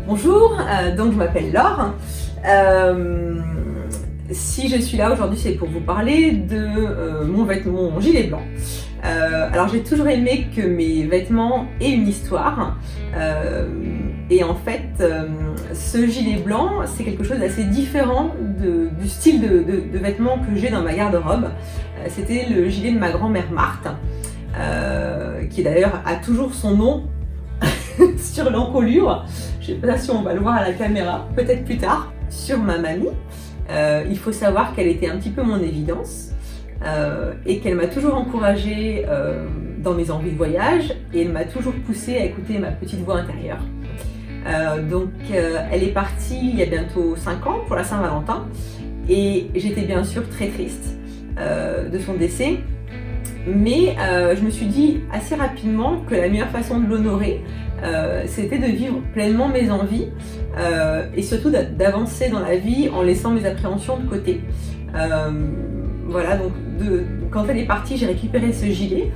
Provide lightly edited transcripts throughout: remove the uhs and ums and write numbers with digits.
Bonjour, donc je m'appelle Laure. Si je suis là aujourd'hui, c'est pour vous parler de mon gilet blanc. Alors j'ai toujours aimé que mes vêtements aient une histoire. Et en fait, ce gilet blanc, c'est quelque chose d'assez différent du style de vêtements que j'ai dans ma garde-robe. C'était le gilet de ma grand-mère Marthe, qui d'ailleurs a toujours son nom sur l'encolure. Je ne sais pas si on va le voir à la caméra, peut-être plus tard. Sur ma mamie, il faut savoir qu'elle était un petit peu mon évidence et qu'elle m'a toujours encouragée dans mes envies de voyage et elle m'a toujours poussée à écouter ma petite voix intérieure. Donc elle est partie il y a bientôt 5 ans pour la Saint-Valentin et j'étais bien sûr très triste de son décès. Mais je me suis dit assez rapidement que la meilleure façon de l'honorer, c'était de vivre pleinement mes envies et surtout d'avancer dans la vie en laissant mes appréhensions de côté. Voilà, donc quand elle est partie, j'ai récupéré ce gilet,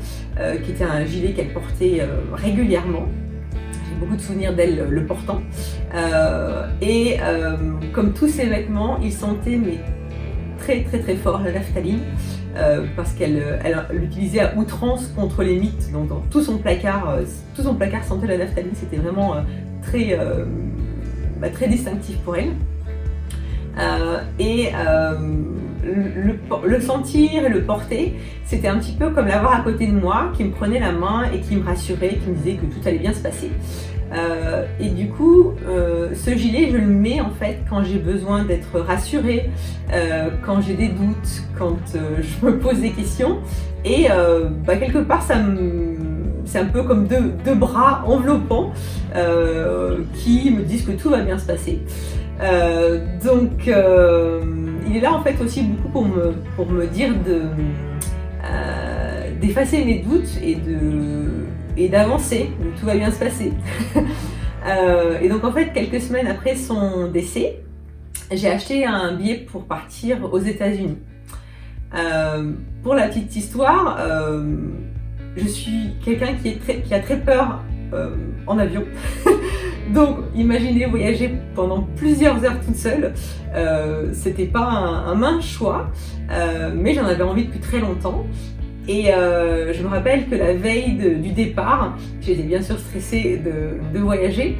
qui était un gilet qu'elle portait régulièrement. J'ai beaucoup de souvenirs d'elle le portant. Comme tous ses vêtements, il sentait très fort la naphtaline. Parce qu'elle l'utilisait à outrance contre les mythes, donc dans tout son placard sentait la naphtaline, c'était vraiment très distinctif pour elle. Le sentir et le porter, c'était un petit peu comme l'avoir à côté de moi, qui me prenait la main et qui me rassurait, qui me disait que tout allait bien se passer. Et du coup, ce gilet, je le mets en fait quand j'ai besoin d'être rassurée, quand j'ai des doutes, quand je me pose des questions. Et quelque part, c'est un peu comme deux bras enveloppants qui me disent que tout va bien se passer. Il est là en fait aussi beaucoup pour me dire d'effacer mes doutes et d'avancer, tout va bien se passer. Et donc en fait, quelques semaines après son décès, j'ai acheté un billet pour partir aux États-Unis. Pour la petite histoire, je suis quelqu'un qui a très peur en avion. Donc imaginez voyager pendant plusieurs heures toute seule, c'était pas un mince choix, mais j'en avais envie depuis très longtemps. Et je me rappelle que la veille du départ, j'étais bien sûr stressée de voyager,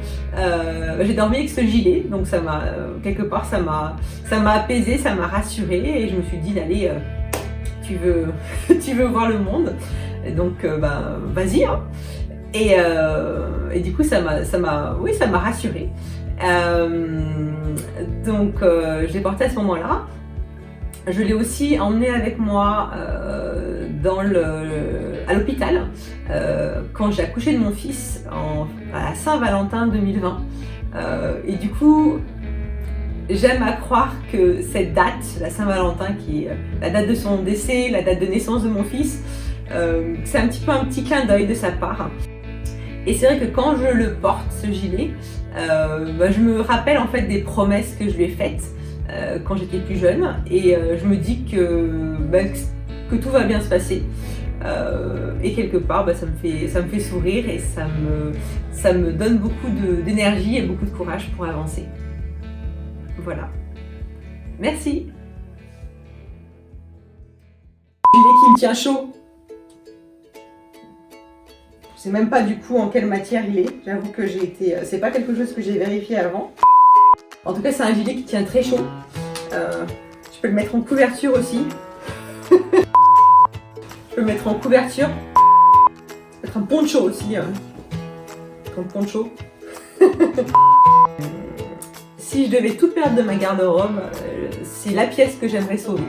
j'ai dormi avec ce gilet, donc ça m'a quelque part ça m'a apaisée, ça m'a rassurée et je me suis dit allez, tu veux voir le monde, et donc vas-y hein. Et du coup ça m'a rassurée. Je l'ai porté à ce moment-là. Je l'ai aussi emmené avec moi à l'hôpital quand j'ai accouché de mon fils à la Saint-Valentin 2020. Et du coup, j'aime à croire que cette date, la Saint-Valentin, qui est la date de son décès, la date de naissance de mon fils, c'est un petit clin d'œil de sa part. Et c'est vrai que quand je le porte, ce gilet, je me rappelle en fait des promesses que je lui ai faites quand j'étais plus jeune et je me dis que tout va bien se passer et quelque part ça me fait sourire et ça me donne beaucoup d'énergie et beaucoup de courage pour avancer. Voilà. Merci. Le gilet qui me tient chaud. Je sais même pas du coup en quelle matière il est. J'avoue que c'est pas quelque chose que j'ai vérifié avant. En tout cas, c'est un gilet qui tient très chaud. Je peux le mettre en couverture aussi. Je peux le mettre en couverture. Je peux mettre un poncho aussi. Comme poncho. Si je devais tout perdre de ma garde-robe, c'est la pièce que j'aimerais sauver.